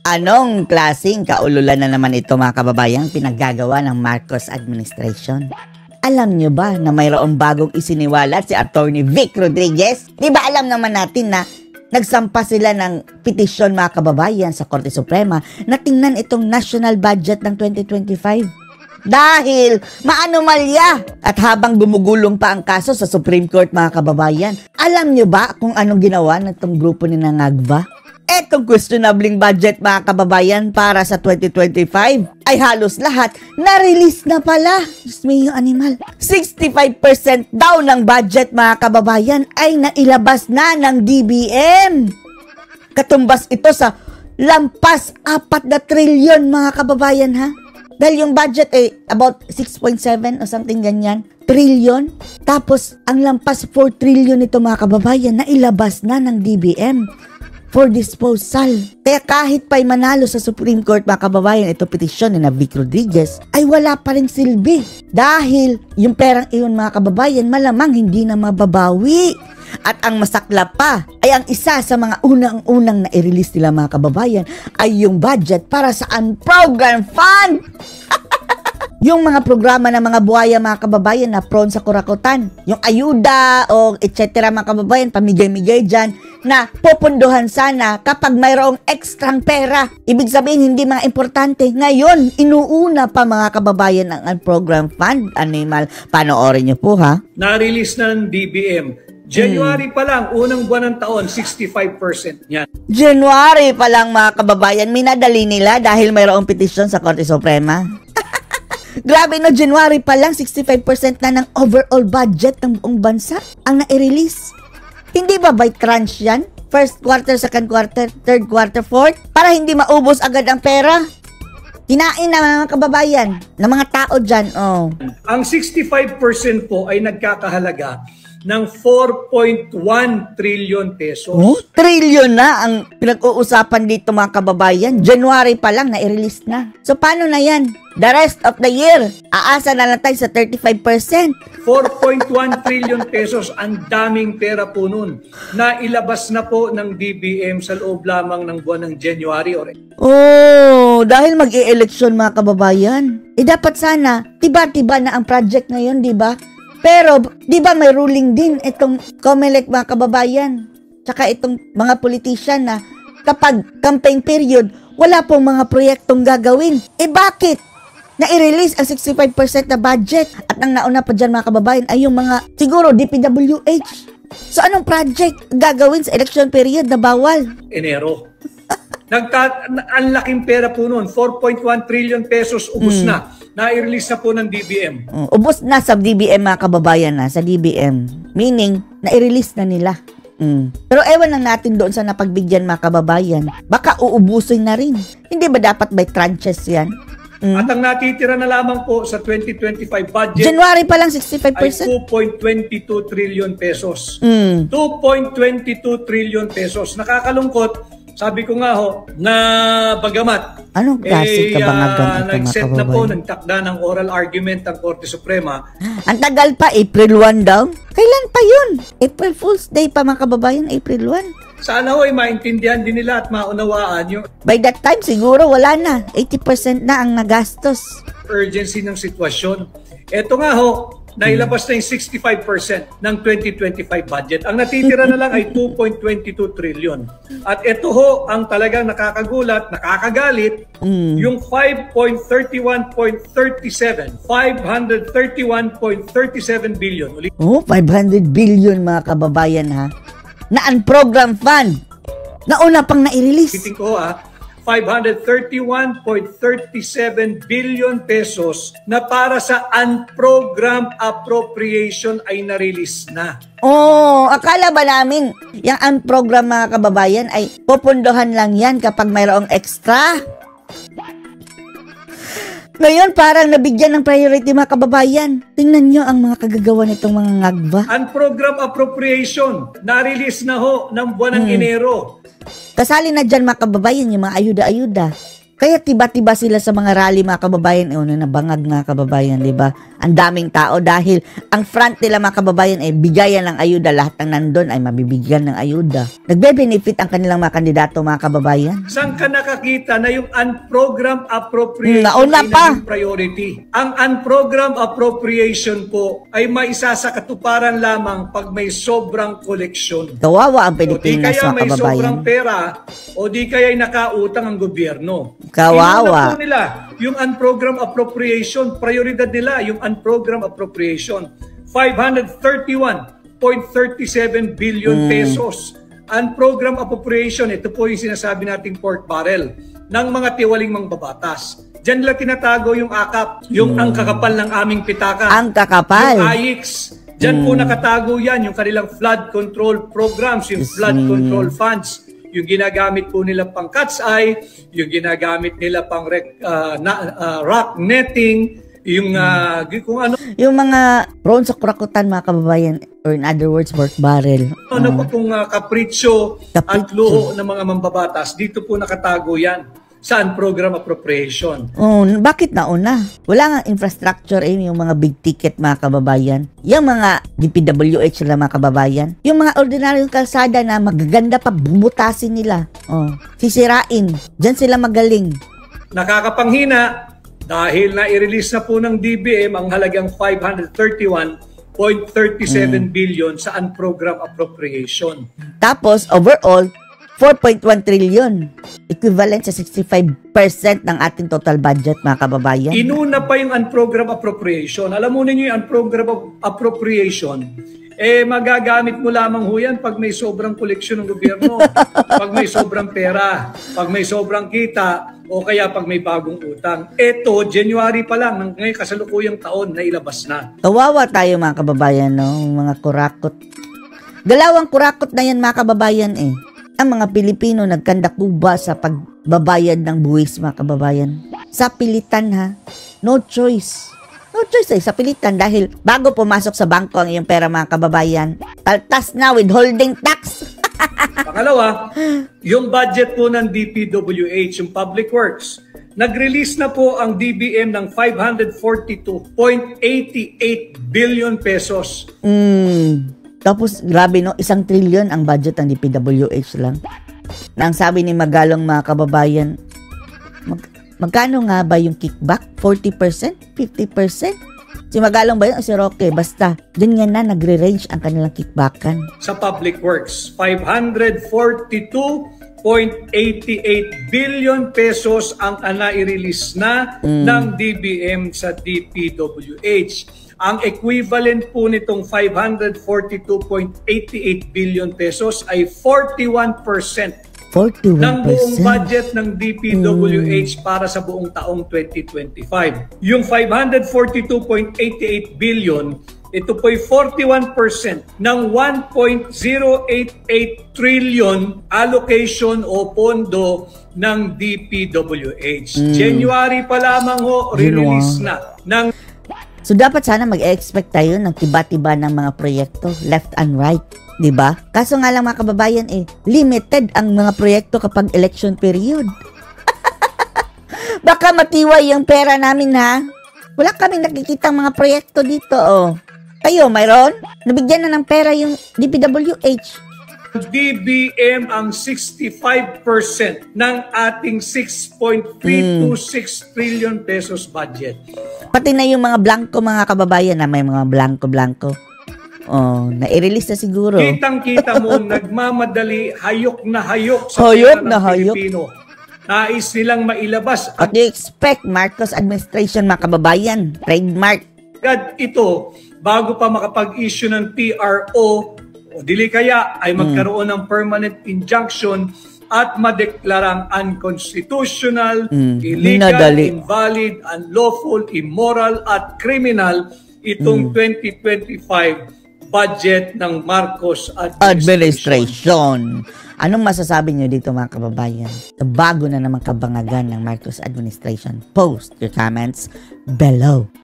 Anong klaseng kaululan na naman ito mga kababayan pinaggagawa ng Marcos administration? Alam nyo ba na mayroong bagong isiniwalat si Attorney Vic Rodriguez? Di ba alam naman natin na nagsampa sila ng petisyon mga kababayan sa Korte Suprema na tingnan itong national budget ng 2025? Dahil maanomalya at habang gumugulong pa ang kaso sa Supreme Court mga kababayan, alam nyo ba kung anong ginawa ng itong grupo ni Nangagva? Etong questionabling budget mga kababayan para sa 2025 ay halos lahat na-release na pala. Diyos mo yung animal. 65% daw ng budget mga kababayan ay nailabas na ng DBM. Katumbas ito sa lampas 4 na trilyon mga kababayan ha. Dahil yung budget ay about 6.7 o something ganyan. Trilyon. Tapos ang lampas 4 trilyon nito mga kababayan na ilabas na ng DBM for disposal. Kaya kahit pa'y manalo sa Supreme Court mga kababayan ito petisyon ni Vic Rodriguez ay wala pa rin silbi. Dahil yung perang iyon mga kababayan malamang hindi na mababawi. At ang masaklap pa ay ang isa sa mga unang-unang na i-release nila mga kababayan ay yung budget para sa unprogrammed fund. Yung mga programa ng mga buhaya mga kababayan na prone sa kurakutan. Yung ayuda o etc. mga kababayan, pamigay-migay dyan na pupunduhan sana kapag mayroong ekstrang pera. Ibig sabihin hindi mga importante. Ngayon, inuuna pa mga kababayan ang unprogrammed fund. Animal, panoorin nyo po ha. Na-release na ng DBM. January pa lang, unang buwan ng taon, 65% yan. January pa lang mga kababayan, minadali nila dahil mayroong petisyon sa Korte Suprema. Grabe no, January pa lang 65% na ng overall budget ng buong bansa ang na-release. Hindi ba by tranche yan? First quarter, second quarter, third quarter, fourth? Para hindi maubos agad ang pera. Kinain na mga kababayan, ng mga tao dyan. Oh. Ang 65% po ay nagkakahalaga ng 4.1 trillion pesos. Oh, trillion na ang pinag-uusapan dito mga kababayan. January pa lang na-release na. So paano na yan? The rest of the year, aasa na lang tayo sa 35%. 4.1 trillion pesos, ang daming pera po nun. Nailabas na po ng DBM sa loob lamang ng buwan ng January. Oh, dahil mag-i-eleksyon mga kababayan. Dapat sana, tiba-tiba na ang project ngayon, di ba? Pero, di ba may ruling din itong COMELEC mga kababayan? Tsaka itong mga politician na kapag campaign period, wala pong mga proyektong gagawin. Bakit? Na-i-release ang 65% na budget. At ang nauna pa dyan mga kababayan ay yung mga, siguro, DPWH. So, anong project gagawin sa election period na bawal? Enero. Ang laking pera po noon, 4.1 trillion pesos, ubos na. Na-release na po ng DBM. Ubos na sa DBM mga kababayan na, sa DBM. Meaning, na-release na nila. Pero ewan lang natin doon sa napagbigyan mga kababayan. Baka uubusin na rin. Hindi ba dapat by tranches yan? At ang natitira na lamang po sa 2025 budget, January pa lang 65%. ay 2.22 trillion pesos. 2.22 trillion pesos. Nakakalungkot. Sabi ko nga ho, na bagamat anong klase kabangagan ito nag-set na po, nagtakda ng oral argument ang Korte Suprema. Ang tagal pa, April 1 daw. Kailan pa yun? April Fool's Day pa mga kababayan, April 1. Sana ho ay maintindihan din nila at maunawaan yung by that time siguro wala na. 80% na ang nagastos. Urgency ng sitwasyon. Ito nga ho, nailabas na yung 65% ng 2025 budget. Ang natitira na lang ay 2.22 trillion. At ito ho, ang talagang nakakagulat, nakakagalit, yung 531.37 billion. Oh, 500 billion mga kababayan ha. Na unprogrammed fund. Nauna pang na-i-release. Piting ko 531.37 billion pesos na para sa unprogrammed appropriation ay na-release na. Oh, akala ba namin yung unprogrammed mga kababayan ay pupundohan lang yan kapag mayroong extra? Ngayon, parang nabigyan ng priority mga kababayan. Tingnan nyo ang mga kagagawa nitong mga ngagba. Unprogrammed appropriation, na-release na ho ng buwan ng Enero. Kasali na dyan mga kababayan yung mga ayuda-ayuda. Kaya tiba-tiba sila sa mga rally mga kababayan, nabangag mga kababayan, di ba? Ang daming tao dahil ang front nila mga kababayan bigayan ng ayuda. Lahat ng nandun ay mabibigyan ng ayuda. Nagbe-benefit ang kanilang mga kandidato mga kababayan. Saan ka nakakita na yung unprogrammed appropriation Nauna pa. naging priority? Ang unprogrammed appropriation po ay maisa sa katuparan lamang pag may sobrang koleksyon. Kawawa ang O di Pilipinas kaya mga may sobrang kababayan. pera o di kaya nakautang ang gobyerno. Kawawa. Inuna po nila yung unprogrammed appropriation, prioridad nila yung unprogrammed appropriation. 531.37 billion pesos. Unprogrammed appropriation, ito po yung sinasabi nating pork barrel ng mga tiwaling mangbabatas. Diyan nila tinatago yung akap, yung ang kakapal ng aming pitaka. Ang kakapal. Yung AIX. Diyan po nakatago yan, yung kanilang flood control programs, yung flood control funds. Yung ginagamit po nila pang cat's eye, yung ginagamit nila pang rock netting, yung kung ano. Yung mga prone sa kurakutan mga kababayan, or in other words, pork barrel. Ano po kung kapritsyo at luho ng mga mambabatas, dito po nakatago yan. Saan program appropriation? Bakit nauna? Wala nga infrastructure yung mga big ticket mga kababayan. Yung mga DPWH na mga kababayan. Yung mga ordinaryong kalsada na magaganda pa, bubutasin nila. Sisirain. Diyan sila magaling. Nakakapanghina dahil na-release na po ng DBM ang halagang 531.37 billion sa unprogram appropriation. Tapos, overall, 4.1 trillion. Equivalent sa 65% ng ating total budget, mga kababayan. Inuna pa yung unprogram appropriation. Alam mo ninyo yung unprogram appropriation, magagamit mo lamang ho yan pag may sobrang koleksyon ng gobyerno, pag may sobrang pera, pag may sobrang kita, o kaya pag may bagong utang. Ito, January pa lang, ng ngayong kasalukuyang taon na ilabas na. Kawawa tayo mga kababayan, no? Mga kurakot. Dalawang kurakot na yan mga kababayan Ang mga Pilipino nagkandakuba sa pagbabayad ng buwis mga kababayan. Sa pilitan ha. No choice. No choice sa pilitan dahil bago pumasok sa bangko ang iyong pera mga kababayan, taltas na withholding tax. Pangalawa, yung budget po ng DPWH, yung Public Works, nag-release na po ang DBM ng 542.88 billion pesos. Tapos, grabe no, 1 trillion ang budget ng DPWH lang. Na ang sabi ni Magalong mga kababayan, magkano nga ba yung kickback? 40%? 50%? Si Magalong ba yun o si Roque? Basta, dun nga na nagre-range ang kanilang kickbackan. Sa Public Works, 542.88 billion pesos ang nai-release na ng DBM sa DPWH. Ang equivalent po nitong 542.88 billion pesos ay 41% ng buong budget ng DPWH para sa buong taong 2025. Yung 542.88 billion, ito po'y 41% ng 1.088 trillion allocation o pondo ng DPWH. January pa lamang release na ng. So, dapat sana mag-expect tayo ng tiba-tiba ng mga proyekto, left and right. Diba? Kaso nga lang mga kababayan limited ang mga proyekto kapag election period. Baka matiway yung pera namin ha. Wala kaming nakikita mga proyekto dito Kayo, mayroon? Nabigyan na ng pera yung DPWH. DBM ang 65% ng ating 6.326 trillion pesos budget. Pati na yung mga blanco mga kababayan na may mga blanco-blanco. Na-release na siguro. Kitang-kita mo, nagmamadali, hayok na hayok sa hayok pera ng Pilipino. Nais nilang mailabas. What do you expect, Marcos administration mga kababayan? Trademark. Ito, bago pa makapag-issue ng PRO, o dili kaya ay magkaroon ng permanent injunction at madeklarang unconstitutional, illegal, invalid, unlawful, immoral at criminal itong 2025 budget ng Marcos administration. Anong masasabi niyo dito mga kababayan? Bago na naman kabangagan ng Marcos administration. Post your comments below.